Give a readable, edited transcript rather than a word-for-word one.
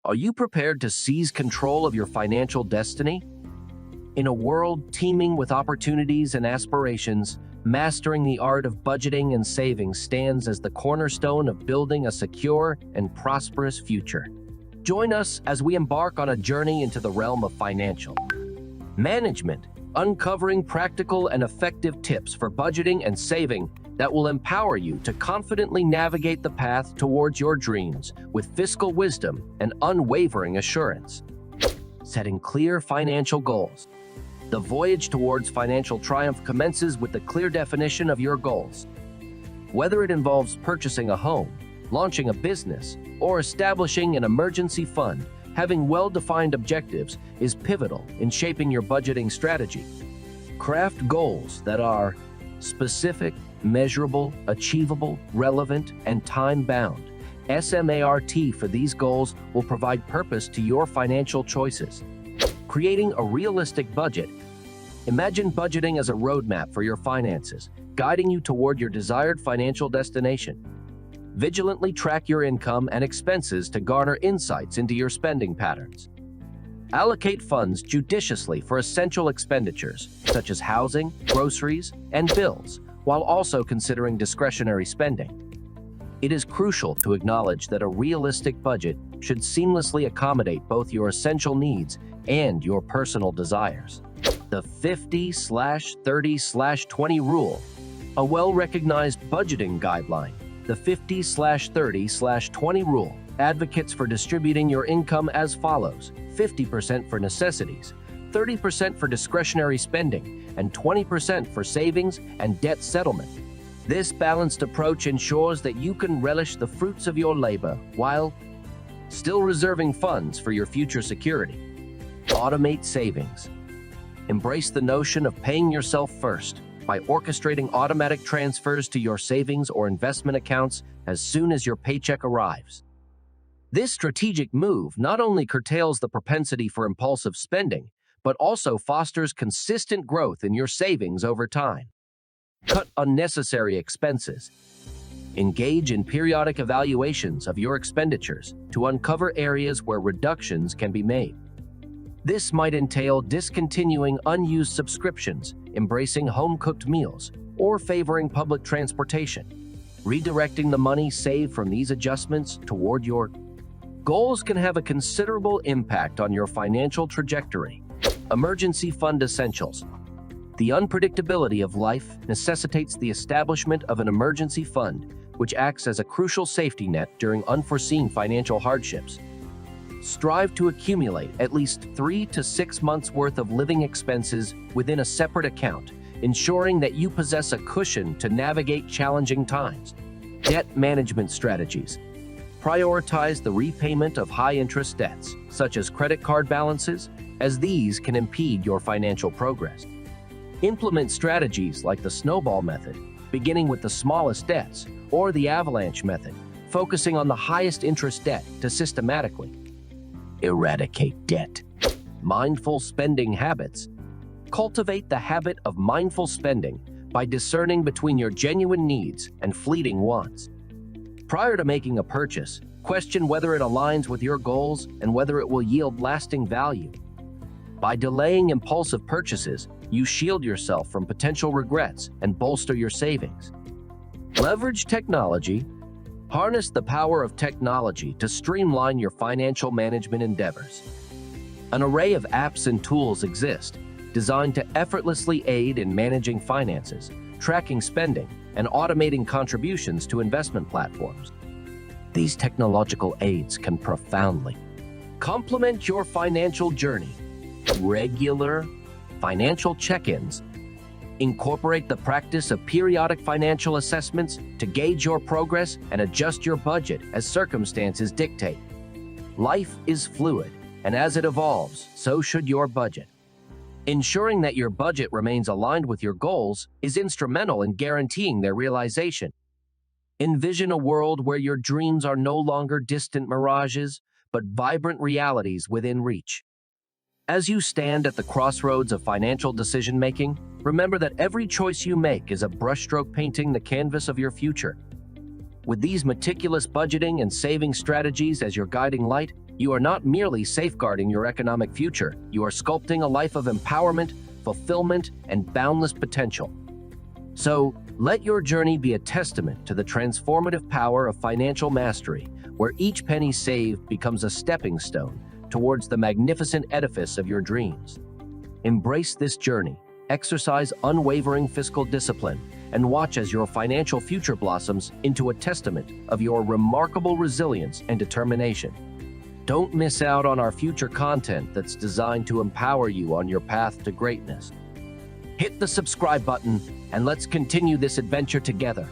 Are you prepared to seize control of your financial destiny? In a world teeming with opportunities and aspirations, mastering the art of budgeting and saving stands as the cornerstone of building a secure and prosperous future. Join us as we embark on a journey into the realm of financial management, uncovering practical and effective tips for budgeting and saving that will empower you to confidently navigate the path towards your dreams with fiscal wisdom and unwavering assurance. Setting clear financial goals. The voyage towards financial triumph commences with the clear definition of your goals. Whether it involves purchasing a home, launching a business, or establishing an emergency fund, having well-defined objectives is pivotal in shaping your budgeting strategy. Craft goals that are specific, measurable, achievable, relevant, and time-bound. SMART for these goals will provide purpose to your financial choices. Creating a realistic budget. Imagine budgeting as a roadmap for your finances, guiding you toward your desired financial destination. Vigilantly track your income and expenses to garner insights into your spending patterns. Allocate funds judiciously for essential expenditures, such as housing, groceries, and bills, while also considering discretionary spending. It is crucial to acknowledge that a realistic budget should seamlessly accommodate both your essential needs and your personal desires. The 50/30/20 rule, a well-recognized budgeting guideline. The 50/30/20 rule advocates for distributing your income as follows: 50% for necessities, 30% for discretionary spending, and 20% for savings and debt settlement. This balanced approach ensures that you can relish the fruits of your labor while still reserving funds for your future security. Automate savings. Embrace the notion of paying yourself first by orchestrating automatic transfers to your savings or investment accounts as soon as your paycheck arrives. This strategic move not only curtails the propensity for impulsive spending, but also fosters consistent growth in your savings over time. Cut unnecessary expenses. Engage in periodic evaluations of your expenditures to uncover areas where reductions can be made. This might entail discontinuing unused subscriptions, embracing home-cooked meals, or favoring public transportation. Redirecting the money saved from these adjustments toward your goals can have a considerable impact on your financial trajectory. Emergency fund essentials. The unpredictability of life necessitates the establishment of an emergency fund, which acts as a crucial safety net during unforeseen financial hardships. Strive to accumulate at least 3 to 6 months' worth of living expenses within a separate account, ensuring that you possess a cushion to navigate challenging times. Debt management strategies. Prioritize the repayment of high-interest debts, such as credit card balances, as these can impede your financial progress. Implement strategies like the snowball method, beginning with the smallest debts, or the avalanche method, focusing on the highest interest debt to systematically eradicate debt. Mindful spending habits. Cultivate the habit of mindful spending by discerning between your genuine needs and fleeting wants. Prior to making a purchase, question whether it aligns with your goals and whether it will yield lasting value. By delaying impulsive purchases, you shield yourself from potential regrets and bolster your savings. Leverage technology. Harness the power of technology to streamline your financial management endeavors. An array of apps and tools exist, designed to effortlessly aid in managing finances, tracking spending, and automating contributions to investment platforms. These technological aids can profoundly complement your financial journey. Regular financial check-ins. Incorporate the practice of periodic financial assessments to gauge your progress and adjust your budget as circumstances dictate. Life is fluid, and as it evolves, so should your budget. Ensuring that your budget remains aligned with your goals is instrumental in guaranteeing their realization. Envision a world where your dreams are no longer distant mirages, but vibrant realities within reach. As you stand at the crossroads of financial decision-making, remember that every choice you make is a brushstroke painting the canvas of your future. With these meticulous budgeting and saving strategies as your guiding light, You are not merely safeguarding your economic future, you are sculpting a life of empowerment, fulfillment, and boundless potential. So, let your journey be a testament to the transformative power of financial mastery, where each penny saved becomes a stepping stone towards the magnificent edifice of your dreams. Embrace this journey, exercise unwavering fiscal discipline, and watch as your financial future blossoms into a testament of your remarkable resilience and determination. Don't miss out on our future content that's designed to empower you on your path to greatness. Hit the subscribe button and let's continue this adventure together.